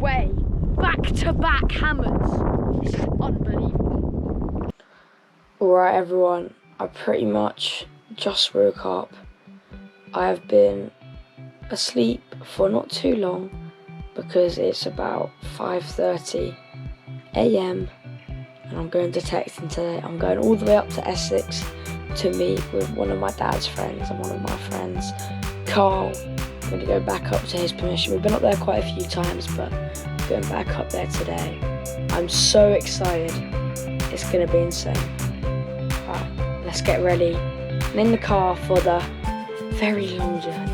way. Back-to-back hammers. This is unbelievable. Alright everyone, I pretty much just woke up. I have been asleep for not too long because it's about 5:30 AM and I'm going detecting today. I'm going all the way up to Essex to meet with one of my dad's friends and one of my friends, Carl. I'm going to go back up to his permission. We've been up there quite a few times, but I'm going back up there today. I'm so excited. It's going to be insane. Right, let's get ready and in the car for the very long journey.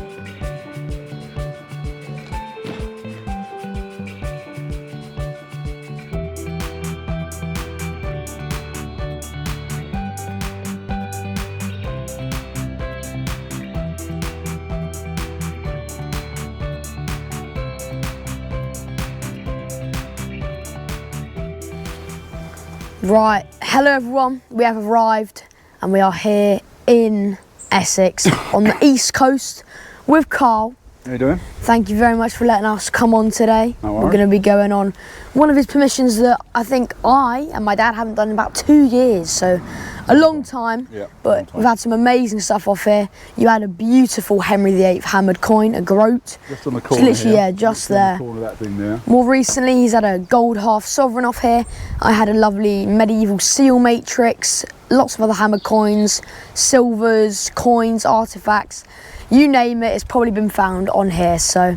Right, hello everyone, we have arrived and we are here in Essex on the east coast with Carl. How you doing? Thank you very much for letting us come on today. No We're going to be going on one of his permissions that I think I and my dad haven't done in about 2 years, so a long time, yeah, but we've had some amazing stuff off here. You had a beautiful Henry VIII hammered coin, a groat. Just on the corner literally, here. yeah, just there. On the corner of that thing there. More recently, he's had a gold half sovereign off here. I had a lovely medieval seal matrix, lots of other hammered coins, silvers, coins, artifacts. You name it, it's probably been found on here. So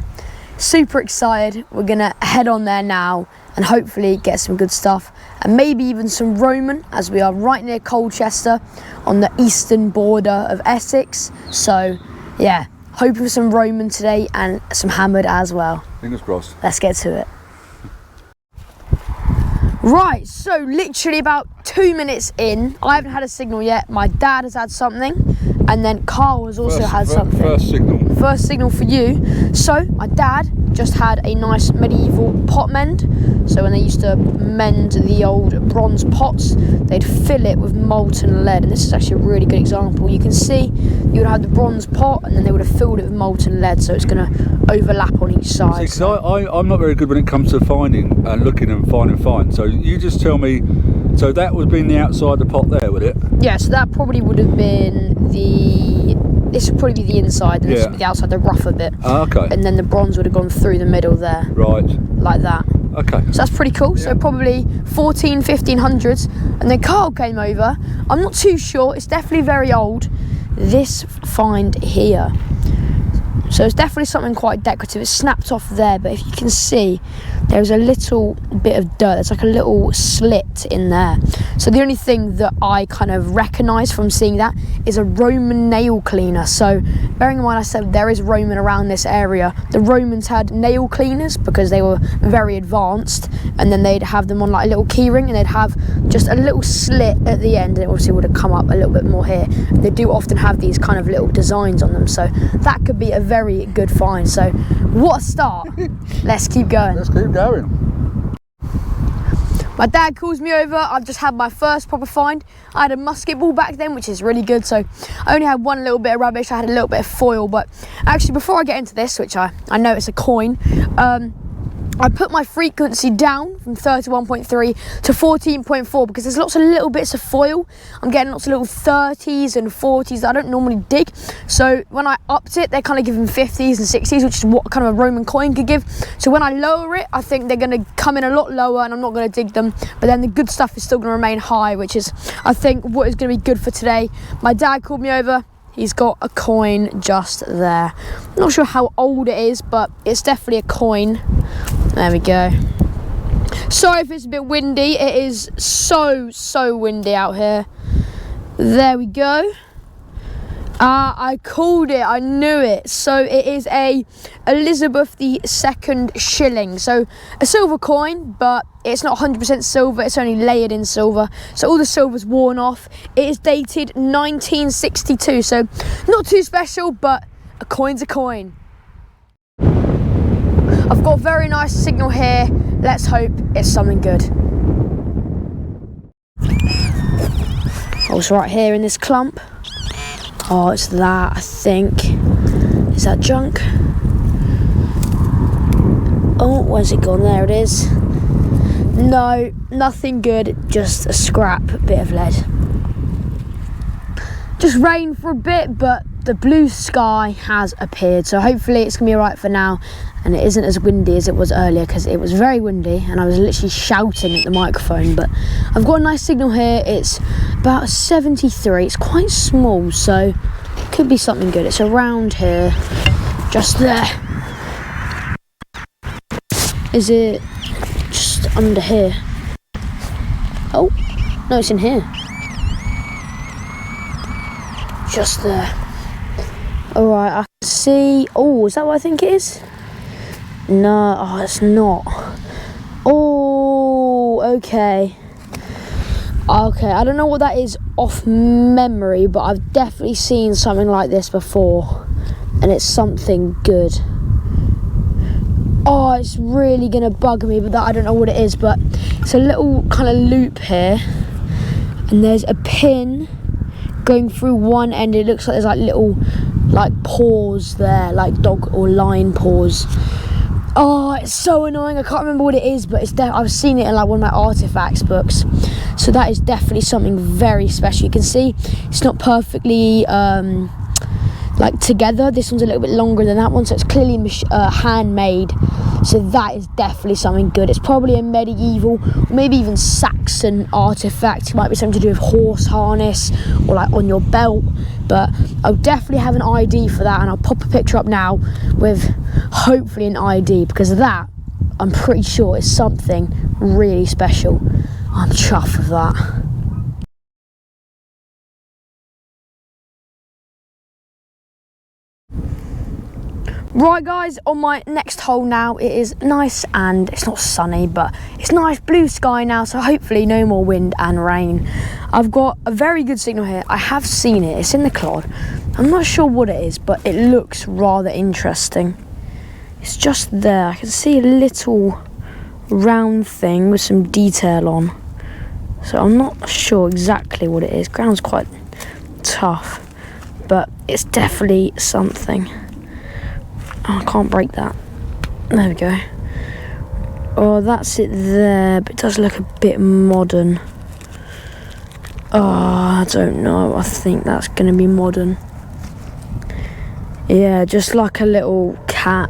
super excited. We're gonna head on there now and hopefully get some good stuff and maybe even some Roman, as we are right near Colchester on the eastern border of Essex. So yeah, hoping for some Roman today and some hammered as well. Fingers crossed. Let's get to it. Right, so literally about 2 minutes in, I haven't had a signal yet. My dad has had something, and then Carl has also had something. First signal. First signal for you. So my dad just had a nice medieval pot mend. So when they used to mend the old bronze pots, they'd fill it with molten lead, and this is actually a really good example. You can see you would have the bronze pot and then they would have filled it with molten lead, so it's going to overlap on each side. See, I'm not very good when it comes to finding and looking and finding. So you just tell me, so that would have been the outside of the pot there, would it? Yeah, so that probably would have been this would probably be the inside, and this would be the outside, the rougher bit. Okay. And then the bronze would have gone through the middle there. Right. Like that. Okay. So that's pretty cool. Yeah. So probably 1500s. And then Carl came over. I'm not too sure. It's definitely very old. This find here. So it's definitely something quite decorative. It's snapped off there, but if you can see, there's a little bit of dirt. There's like a little slit in there. So the only thing that I kind of recognise from seeing that is a Roman nail cleaner. So bearing in mind I said there is Roman around this area, the Romans had nail cleaners because they were very advanced, and then they'd have them on like a little key ring, and they'd have just a little slit at the end, and it obviously would have come up a little bit more here. They do often have these kind of little designs on them, so that could be a very good find. So what a start. Let's keep going. Let's keep going. My dad calls me over. I've just had my first proper find. I had a musket ball back then, which is really good. So I only had one little bit of rubbish. I had a little bit of foil, but actually before I get into this, which I know it's a coin, I put my frequency down from 31.3 to 14.4 because there's lots of little bits of foil. I'm getting lots of little 30s and 40s that I don't normally dig. So when I upped it, they're kind of giving 50s and 60s, which is what kind of a Roman coin could give. So when I lower it, I think they're going to come in a lot lower and I'm not going to dig them. But then the good stuff is still going to remain high, which is, I think, what is going to be good for today. My dad called me over. He's got a coin just there. I'm not sure how old it is, but it's definitely a coin. There we go. Sorry if it's a bit windy. It is so windy out here. There we go. I called it. I knew it. So it is a Elizabeth II shilling. So a silver coin, but it's not 100% silver. It's only layered in silver. So all the silver's worn off. It is dated 1962. So not too special, but a coin's a coin. I've got a very nice signal here. Let's hope it's something good. I was right here in this clump. Oh, it's that, I think. Is that junk? Oh, where's it gone? There it is. No, nothing good, just a scrap bit of lead. Just rained for a bit, but the blue sky has appeared, so hopefully it's gonna be alright for now, and it isn't as windy as it was earlier, because it was very windy and I was literally shouting at the microphone. But I've got a nice signal here. It's about 73. It's quite small, so it could be something good. It's around here, just there. Is it just under here? Oh no, it's in here, just there. Alright, I can see. Oh, is that what I think it is? No, oh, it's not. Oh, okay. Okay, I don't know what that is off memory, but I've definitely seen something like this before, and it's something good. Oh, it's really gonna bug me, but that I don't know what it is, but it's a little kind of loop here, and there's a pin going through one end. It looks like there's like little paws there, like dog or lion paws. Oh, it's so annoying. I can't remember what it is, but I've seen it in like one of my artifacts books. So that is definitely something very special. You can see it's not perfectly together. This one's a little bit longer than that one, so it's clearly handmade. So that is definitely something good. It's probably a medieval, or maybe even Saxon artifact. It might be something to do with horse harness or like on your belt. But I'll definitely have an ID for that, and I'll pop a picture up now with hopefully an ID, because that, I'm pretty sure, is something really special. I'm chuffed with that. Right guys, on my next hole now, it is nice and it's not sunny, but it's nice blue sky now, so hopefully no more wind and rain. I've got a very good signal here. I have seen it, it's in the clod. I'm not sure what it is, but it looks rather interesting. It's just there. I can see a little round thing with some detail on. So I'm not sure exactly what it is. Ground's quite tough, but it's definitely something. Oh, I can't break that. There we go. Oh, that's it there, but it does look a bit modern. Oh, I don't know. I think that's going to be modern. Yeah, just like a little cap.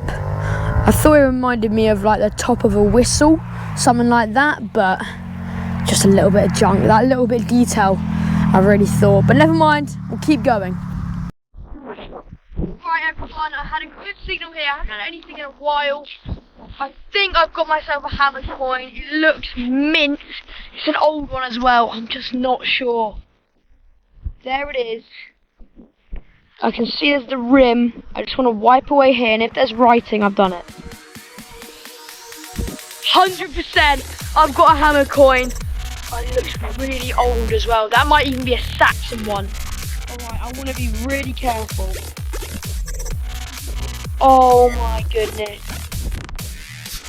I thought it reminded me of like the top of a whistle, something like that, but just a little bit of junk. That little bit of detail, I really thought. But never mind, we'll keep going. Right everyone, I had a good signal here. I haven't had anything in a while. I think I've got myself a hammer coin. It looks mint. It's an old one as well. I'm just not sure. There it is. I can see there's the rim. I just want to wipe away here, and if there's writing, I've done it. 100%, I've got a hammer coin. But it looks really old as well. That might even be a Saxon one. Alright, I want to be really careful. Oh my goodness.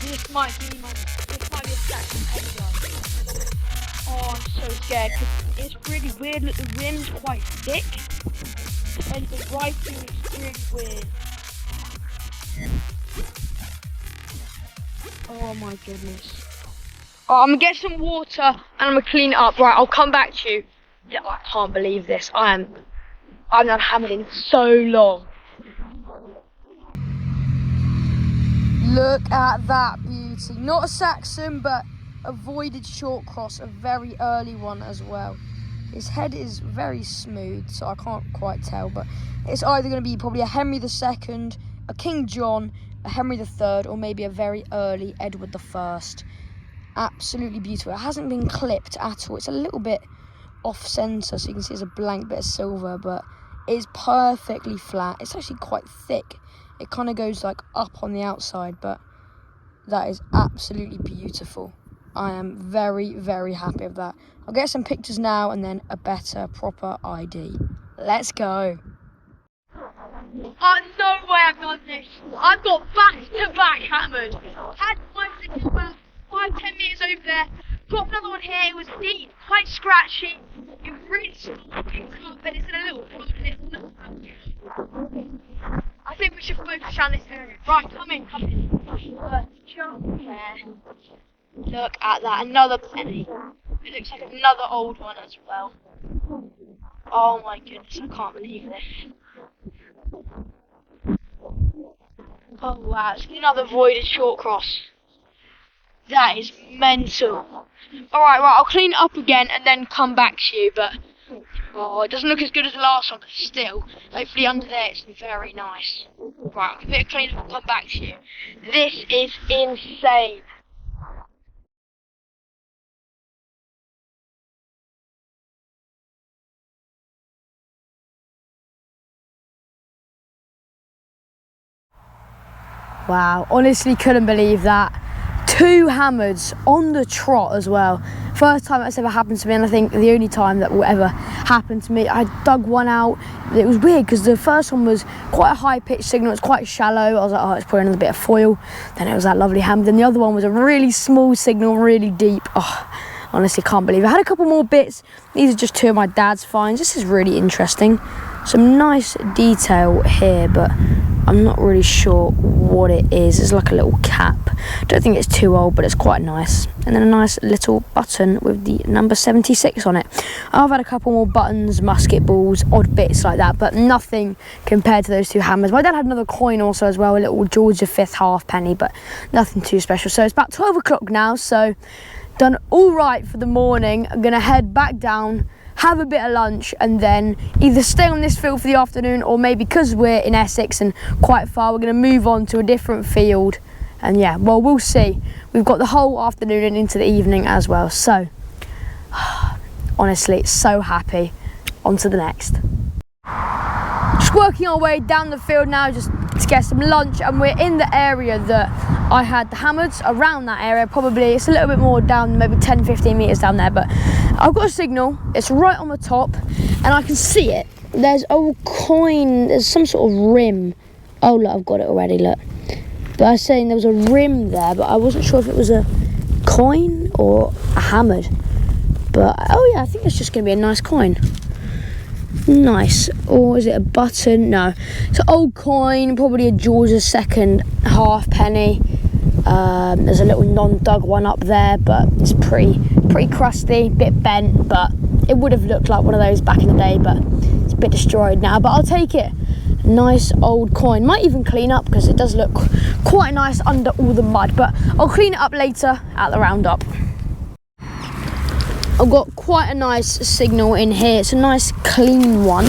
This might be a Saxon penny. Oh, I'm so scared, because it's really weird. Look, the rim's quite thick, and the writing is really weird. Oh my goodness. Oh, I'm gonna get some water and I'm gonna clean it up. Right, I'll come back to you. Yeah, I can't believe this. I've not hammered in so long. Look at that beauty. Not a Saxon, but a voided short cross, a very early one as well. His head is very smooth, so I can't quite tell, but it's either going to be probably a Henry II, a King John, a Henry III, or maybe a very early Edward I. Absolutely beautiful. It hasn't been clipped at all. It's a little bit off centre, so you can see there's a blank bit of silver, but it's perfectly flat. It's actually quite thick. It kind of goes like up on the outside, but that is absolutely beautiful. I am very, very happy with that. I'll get some pictures now and then a better, proper ID. Let's go. Oh, no way I've done this. I've got back-to-back hammered. Had one sitting about 5-10 metres over there. Got another one here. It was deep, quite scratchy. It was really small, picked up, but it's in a little pocket. I think we should focus on this area. Right, come in. junk there. Look at that, another penny. It looks like another old one as well. Oh my goodness, I can't believe this. Oh wow, it's another voided short cross. That is mental. Alright, right, I'll clean it up again and then come back to you, but oh, it doesn't look as good as the last one, but still, hopefully under there it's very nice. Right, I'll give it a clean up and come back to you. This is insane. Wow, honestly couldn't believe that. 2 hammereds on the trot as well. First time that's ever happened to me, and I think the only time that will ever happen to me. I dug one out. It was weird because the first one was quite a high pitched signal. It's quite shallow. I was like, oh, it's probably another bit of foil. Then it was that lovely hammered. Then the other one was a really small signal, really deep. Oh, honestly can't believe it. I had a couple more bits. These are just 2 of my dad's finds. This is really interesting. Some nice detail here, but I'm not really sure what it is. It's like a little cap. Don't think it's too old, but it's quite nice. And then a nice little button with the number 76 on it. I've had a couple more buttons, musket balls, odd bits like that, but nothing compared to those 2 hammers. My dad had another coin also as well, a little George V halfpenny, but nothing too special. So it's about 12 o'clock now, so done all right for the morning. I'm gonna head back down, have a bit of lunch, and then either stay on this field for the afternoon, or maybe because we're in Essex and quite far, we're going to move on to a different field. And yeah, well, we'll see. We've got the whole afternoon and into the evening as well. So honestly, so happy. On to the next. Just working our way down the field now, just to get some lunch, and we're in the area that I had the hammereds, around that area. Probably it's a little bit more down, maybe 10-15 meters down there, but I've got a signal. It's right on the top and I can see it. There's a coin, there's some sort of rim. Oh look, I've got it already, look. But I was saying there was a rim there, but I wasn't sure if it was a coin or a hammered. But oh yeah, I think it's just gonna be a nice coin. Nice. Or is it a button? No, it's an old coin, probably a George II halfpenny. There's a little non-dug one up there, but it's pretty crusty, bit bent, but it would have looked like one of those back in the day, but it's a bit destroyed now, but I'll take it. Nice old coin. Might even clean up because it does look quite nice under all the mud, but I'll clean it up later at the roundup. I've got quite a nice signal in here. It's a nice clean one,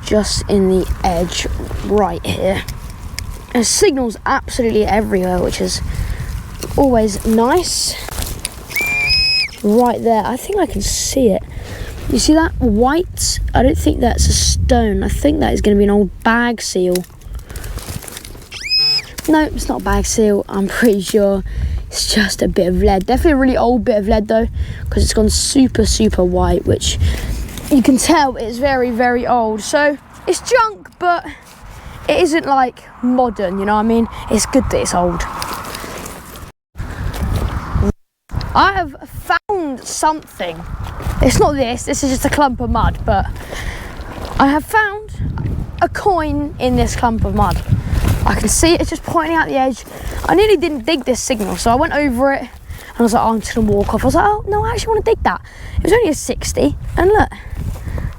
just in the edge right here. And signals absolutely everywhere, which is always nice. Right there, I think I can see it. You see that white? I don't think that's a stone. I think that is going to be an old bag seal. No, it's not a bag seal. I'm pretty sure it's just a bit of lead. Definitely a really old bit of lead though, because it's gone super white, which you can tell it's very old. So it's junk, but it isn't like modern, you know what I mean? It's good that it's old. I have found something. It's not this is just a clump of mud, but I have found a coin in this clump of mud. I can see it, it's just pointing out the edge. I nearly didn't dig this signal, so I went over it and I was like, oh, I'm just gonna walk off. I was like, oh no, I actually want to dig that. It was only a 60, and look,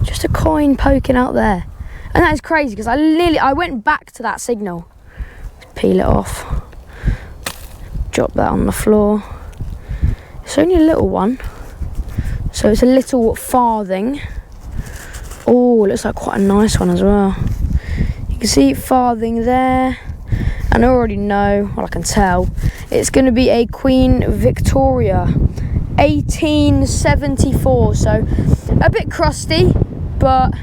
just a coin poking out there. And that is crazy because I went back to that signal. Let's peel it off. Drop that on the floor. It's only a little one. So it's a little farthing. Oh, it looks like quite a nice one as well. You can see farthing there. And I already know, well I can tell, it's going to be a Queen Victoria 1874. So a bit crusty, but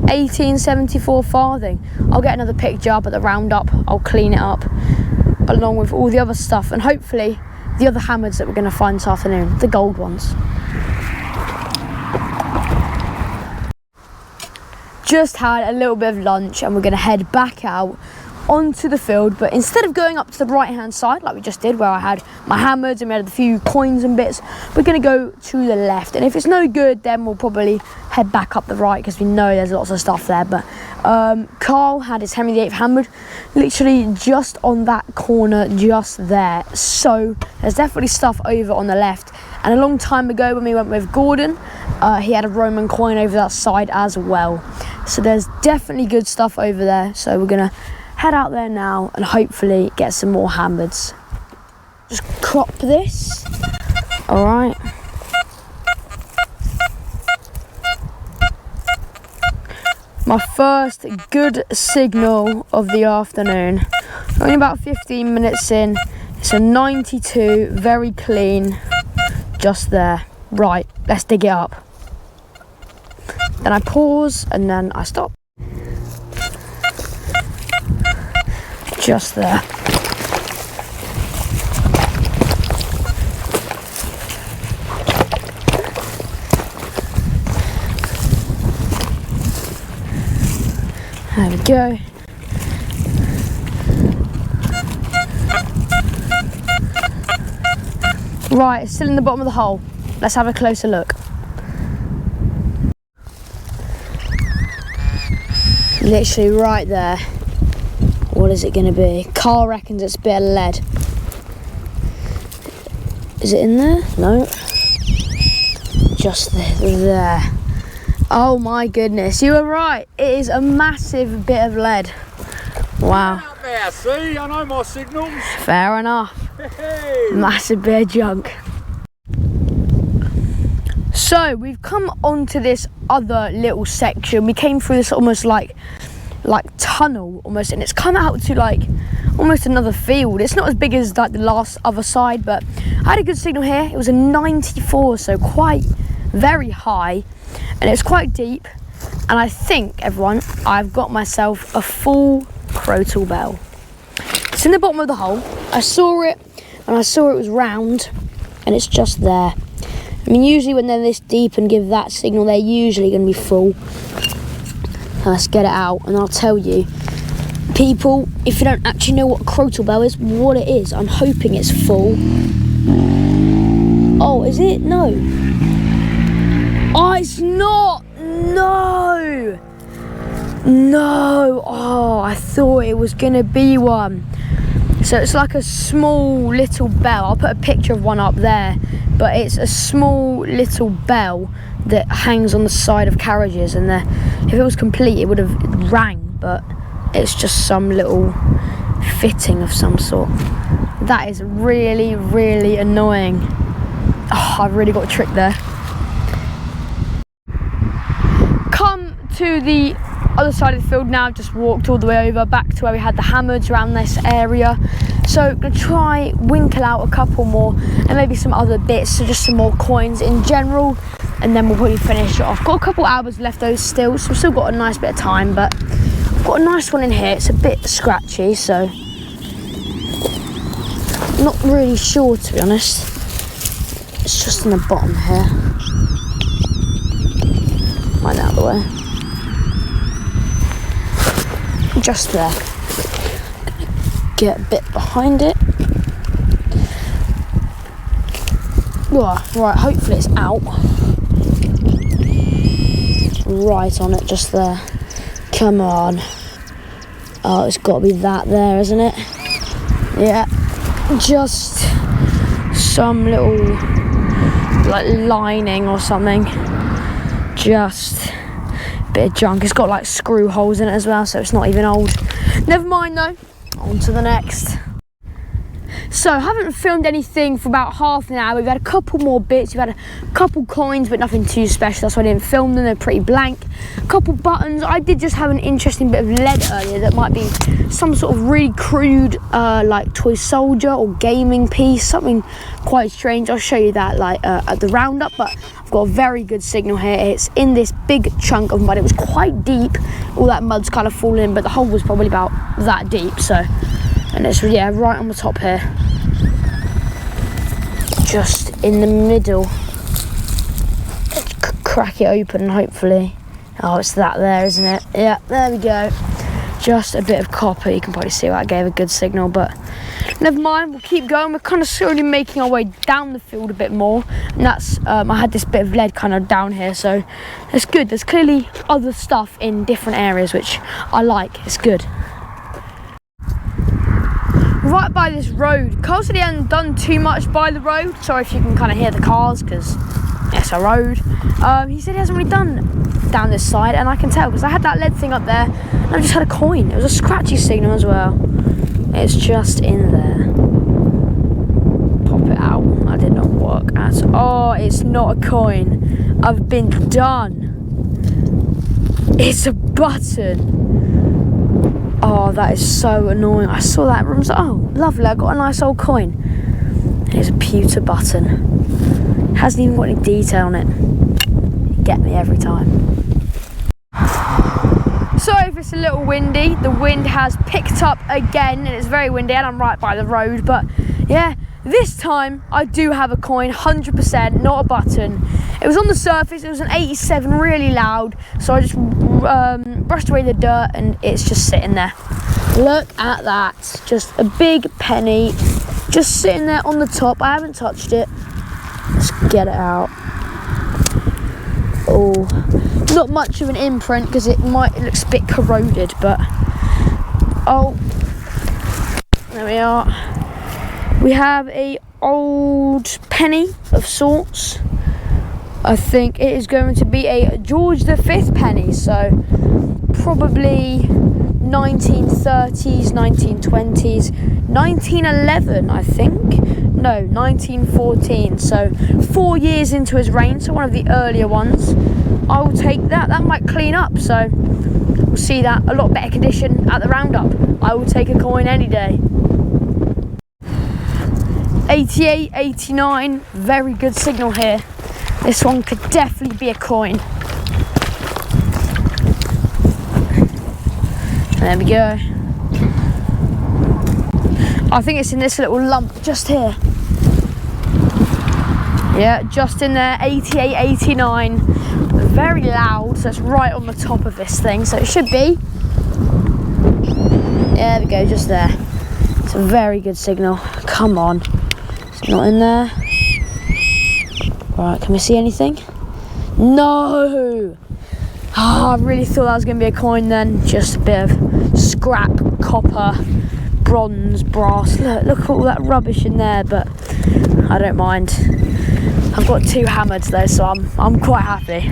1874 farthing. I'll get another picture up at the roundup. I'll clean it up along with all the other stuff, and hopefully the other hammereds that we're going to find this afternoon, the gold ones. Just had a little bit of lunch and we're going to head back out onto the field, but instead of going up to the right hand side like we just did, where I had my hammers and we had a few coins and bits, we're going to go to the left, and if it's no good then we'll probably head back up the right because we know there's lots of stuff there. But Carl had his Henry VIII hammered literally just on that corner just there, so there's definitely stuff over on the left. And a long time ago when we went with Gordon, he had a Roman coin over that side as well, so there's definitely good stuff over there. So we're gonna head out there now and hopefully get some more hammereds. Just crop this. All right. My first good signal of the afternoon. Only about 15 minutes in. It's a 92, very clean, just there. Right, let's dig it up. Then I pause and then I stop. Just there. There we go. Right, it's still in the bottom of the hole. Let's have a closer look. Literally right there. What is it going to be? Carl reckons it's a bit of lead. Is it in there? No. Just there. Oh my goodness, you were right. It is a massive bit of lead. Wow. Out there, see, I know my signals. Fair enough. Hey. Massive bit of junk. So we've come onto this other little section. We came through this almost like tunnel almost, and it's come out to like almost another field. It's not as big as like the last other side, but I had a good signal here. It was a 94, so quite very high, and it's quite deep. And I think, everyone, I've got myself a full crotal bell. It's in the bottom of the hole. I saw it, and I saw it was round, and it's just there. I mean, usually when they're this deep and give that signal, they're usually going to be full. Let's get it out, and I'll tell you, people, if you don't actually know what a crotal bell is, what it is. I'm hoping it's full. Oh, is it? No. Oh, it's not. No. No. Oh, I thought it was going to be one. So it's like a small little bell. I'll put a picture of one up there, but it's a small little bell that hangs on the side of carriages, and if it was complete it would have rang, but it's just some little fitting of some sort. That is really, really annoying. Oh, I've really got a trick there. Come to the other side of the field now. Just walked all the way over back to where we had the hammereds around this area. So gonna try winkle out a couple more and maybe some other bits, so just some more coins in general, and then we'll probably finish it off. Got a couple hours left though still, so we've still got a nice bit of time, but I've got a nice one in here. It's a bit scratchy, so not really sure, to be honest. It's just in the bottom here. Right out of the way. Just there. Get a bit behind it. Oh, right, hopefully it's out. Right on it, just there. Come on. Oh, it's got to be that there, isn't it? Yeah. Just some little like lining or something. Just a bit of junk. It's got like screw holes in it as well, so it's not even old. Never mind though. On to the next. So I haven't filmed anything for about half an hour. We've had a couple more bits. We've had a couple coins, but nothing too special. That's why I didn't film them. They're pretty blank. A couple buttons. I did just have an interesting bit of lead earlier that might be some sort of really crude like toy soldier or gaming piece, something quite strange. I'll show you that like at the roundup, but I've got a very good signal here. It's in this big chunk of mud. It was quite deep. All that mud's kind of fallen in, but the hole was probably about that deep. So, and it's, yeah, right on the top here, just in the middle. Crack it open and hopefully, oh, it's that there, isn't it? Yeah, there we go. Just a bit of copper. You can probably see that gave a good signal, but never mind, we'll keep going. We're kind of slowly making our way down the field a bit more, and that's I had this bit of lead kind of down here, so it's good. There's clearly other stuff in different areas, which I like. It's good. Right by this road, Carl said he hadn't done too much by the road. Sorry if you can kind of hear the cars, because it's a road. He said he hasn't really done down this side, and I can tell because I had that lead thing up there and I just had a coin. It was a scratchy signal as well. It's just in there. Pop it out. That did not work at all. Oh, it's not a coin. I've been done. It's a button. Oh, that is so annoying. I saw that and I was like, oh, lovely, I got a nice old coin. It's a pewter button. Hasn't even got any detail on it. You get me every time. Sorry if it's a little windy. The wind has picked up again and it's very windy, and I'm right by the road, but yeah, this time I do have a coin, 100%, not a button. It was on the surface, it was an 87, really loud, so I just brushed away the dirt and it's just sitting there. Look at that, just a big penny, just sitting there on the top. I haven't touched it. Let's get it out. Oh, not much of an imprint because it looks a bit corroded, but oh, there we are. We have a old penny of sorts. I think it is going to be a George V penny, so probably 1930s, 1920s, 1911 I think. No, 1914, so 4 years into his reign, so one of the earlier ones. I will take that. That might clean up, so we'll see that. A lot better condition at the roundup. I will take a coin any day. 88, 89, very good signal here. This one could definitely be a coin. There we go. I think it's in this little lump just here. Yeah, just in there, 88, 89. Very loud, so it's right on the top of this thing, so it should be. There we go, just there. It's a very good signal. Come on. It's not in there. Right, can we see anything? No! Oh, I really thought that was going to be a coin then. Just a bit of scrap, copper, bronze, brass. Look at all that rubbish in there, but I don't mind. I've got 2 hammereds though, so I'm quite happy.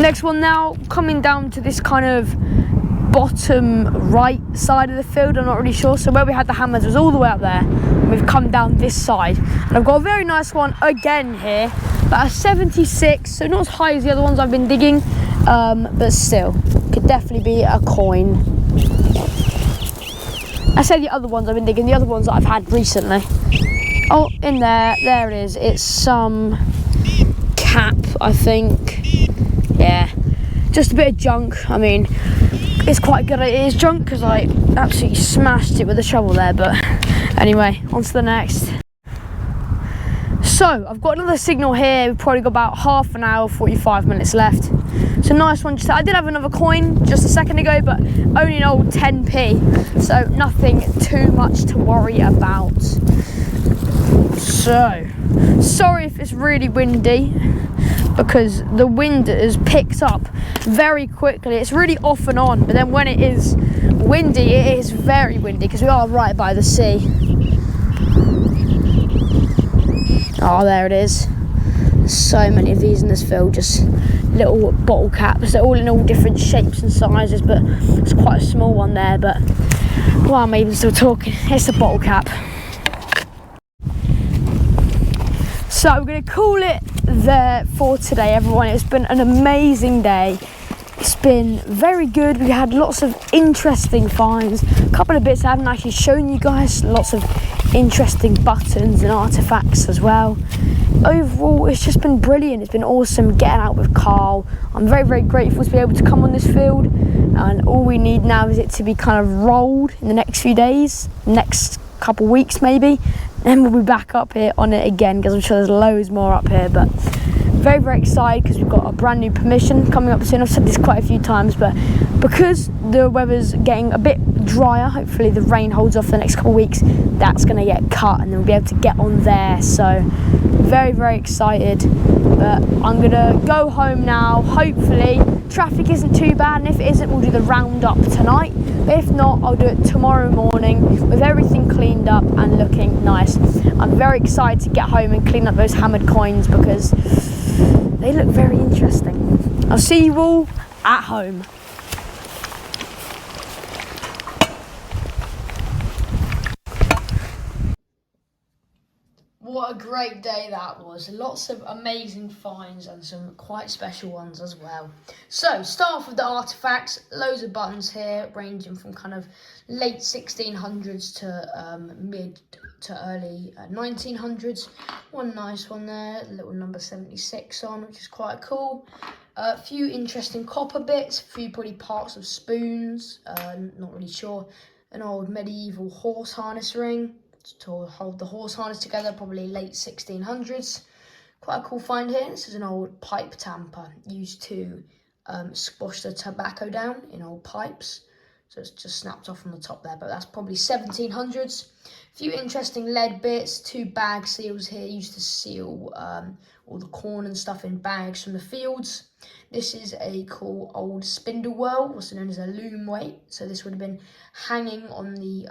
Next one now, coming down to this kind of bottom right side of the field. I'm not really sure. So where we had the hammers was all the way up there. And we've come down this side. And I've got a very nice one again here. But a 76, so not as high as the other ones I've been digging. But still, could definitely be a coin. I say the other ones I've been digging, the other ones that I've had recently. Oh, in there it is. It's some cap, I think. Yeah, just a bit of junk. I mean, it's quite good it is junk because I absolutely smashed it with a shovel there, but anyway, on to the next. So I've got another signal here. We've probably got about half an hour, 45 minutes left. It's a nice one. I did have another coin just a second ago, but only an old 10p, so nothing too much to worry about. So sorry if it's really windy, because the wind has picked up very quickly. It's really off and on, but then when it is windy, it is very windy because we are right by the sea. Oh, there it is. So many of these in this field, just little bottle caps. They're all in all different shapes and sizes, but it's quite a small one there. But why am I even still talking? It's a bottle cap. So we're going to call it there for today, everyone. It's been an amazing day. It's been very good. We had lots of interesting finds. A couple of bits I haven't actually shown you guys. Lots of interesting buttons and artifacts as well. Overall, it's just been brilliant. It's been awesome getting out with Carl. I'm very, very grateful to be able to come on this field. And all we need now is it to be kind of rolled in the next few days, next couple weeks maybe. Then we'll be back up here on it again because I'm sure there's loads more up here. But very, very excited because we've got a brand new permission coming up soon. I've said this quite a few times, but because the weather's getting a bit drier, hopefully the rain holds off for the next couple of weeks, that's going to get cut and then we'll be able to get on there. So very, very excited. But I'm going to go home now. Hopefully traffic isn't too bad, and if it isn't, we'll do the roundup tonight. But if not, I'll do it tomorrow morning with everything cleaned up and looking nice. I'm very excited to get home and clean up those hammered coins because they look very interesting. I'll see you all at home. What a great day that was. Lots of amazing finds and some quite special ones as well. So, start off with the artefacts. Loads of buttons here, ranging from kind of late 1600s to mid to early 1900s. One nice one there, a little number 76 on, which is quite cool. A few interesting copper bits, a few probably parts of spoons, not really sure. An old medieval horse harness ring to hold the horse harness together, probably late 1600s. Quite a cool find here. This is an old pipe tamper used to squash the tobacco down in old pipes. So it's just snapped off from the top there, but that's probably 1700s. A few interesting lead bits, 2 bag seals here used to seal all the corn and stuff in bags from the fields. This is a cool old spindle whirl, also known as a loom weight. So this would have been hanging on the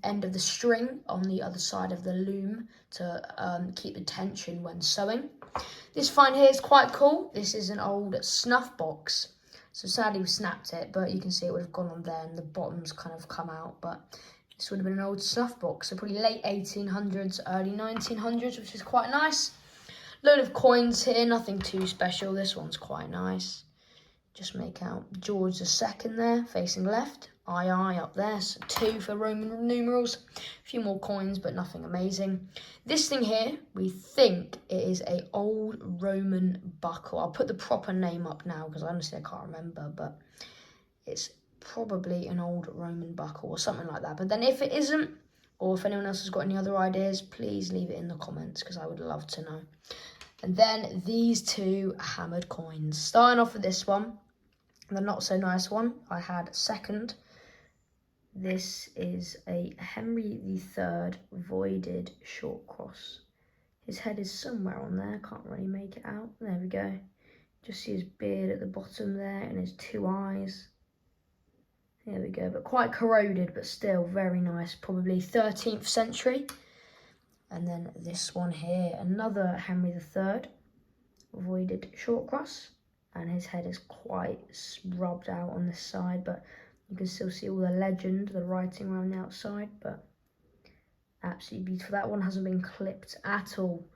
end of the string on the other side of the loom to keep the tension when sewing. This find here is quite cool. This is an old snuff box. So sadly we snapped it, but you can see it would have gone on there and the bottom's kind of come out. But this would have been an old snuff box, so probably late 1800s, early 1900s, which is quite nice. Load of coins here, nothing too special. This one's quite nice. Just make out George II there, facing left. II up there, so 2 for Roman numerals. A few more coins, but nothing amazing. This thing here, we think it is a old Roman buckle. I'll put the proper name up now because honestly I can't remember, but it's probably an old Roman buckle or something like that. But then if it isn't, or if anyone else has got any other ideas, please leave it in the comments because I would love to know. And then these 2 hammered coins. Starting off with this one, the not so nice one, I had second. This is a Henry III voided short cross. His head is somewhere on there, can't really make it out. There we go. Just see his beard at the bottom there and his 2 eyes. There we go, but quite corroded, but still very nice. Probably 13th century. And then this one here, another Henry III voided short cross. And his head is quite rubbed out on this side, but you can still see all the legend, the writing around the outside, but absolutely beautiful. That one hasn't been clipped at all.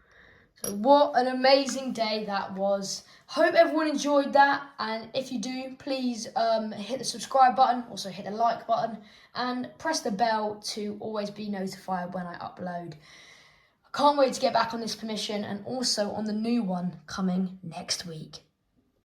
So what an amazing day that was. Hope everyone enjoyed that, and if you do, please hit the subscribe button, also hit the like button, and press the bell to always be notified when I upload. I can't wait to get back on this permission and also on the new one coming next week.